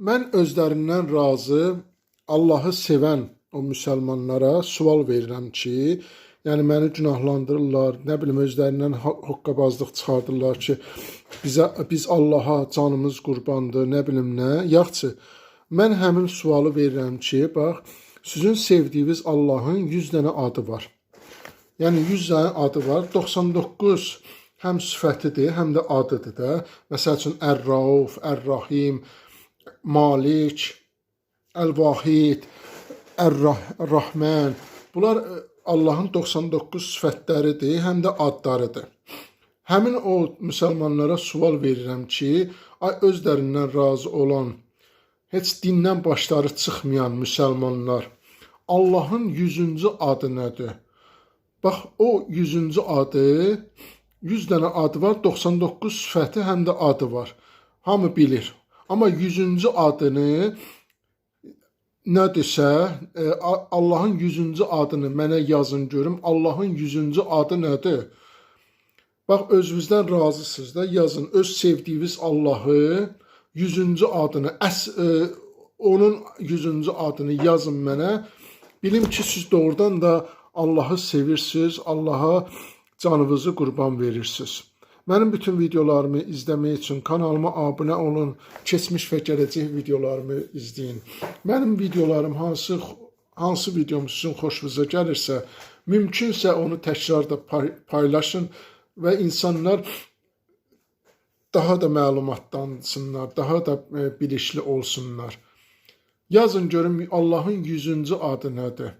Mən özlərindən razı, Allahı sevən o müsəlmanlara sual verirəm ki, yəni məni günahlandırırlar, nə bilim özlərindən hoqqabazlıq çıxardırlar ki, biz Allaha canımız qurbandır, nə bilim nə. Yaxşı, mən həmin sualı verirəm ki, bax, sizin sevdiyiniz Allahın 100 dənə adı var. Yəni 100 dənə adı var, 99 həm sifətidir, həm də adıdır da. Məsəl üçün Ər-Rauf, Ər-Rahim, Malik, Əl-Vahid, Ər-Rahman. Bunlar Allahın 99 sifətləridir, həm də adlarıdır. Həmin o müsəlmanlara sual verirəm ki, ay özlərindən razı olan, heç dindən başları çıxmayan müsəlmanlar, Allahın 100-cü adı nədir? Bax, o 100-cü adı, 100 dənə adı var, 99 sifəti həm də adı var. Hamı bilir. Amma 100-cü adını nədirsə, Allahın 100-cü adını mənə yazın görüm. Allahın 100-cü adı nədir? Bax, özünüzdən razısınız da, yazın. Öz sevdiyiniz Allahı 100-cü adını, onun 100-cü adını yazın mənə. Bilim ki, siz doğrudan da Allahı sevirsiniz, Allaha canınızı qurban verirsiniz. Mənim bütün videolarımı izləmək üçün kanalıma abunə olun, keçmiş və gələcək videolarımı izləyin. Mənim videolarım hansı videom sizin xoşunuza gəlirsə, mümkünsə onu təkrar da paylaşın və insanlar daha da məlumatlansınlar, daha da bilikli olsunlar. Yazın görün Allahın 100-cü adı nədir?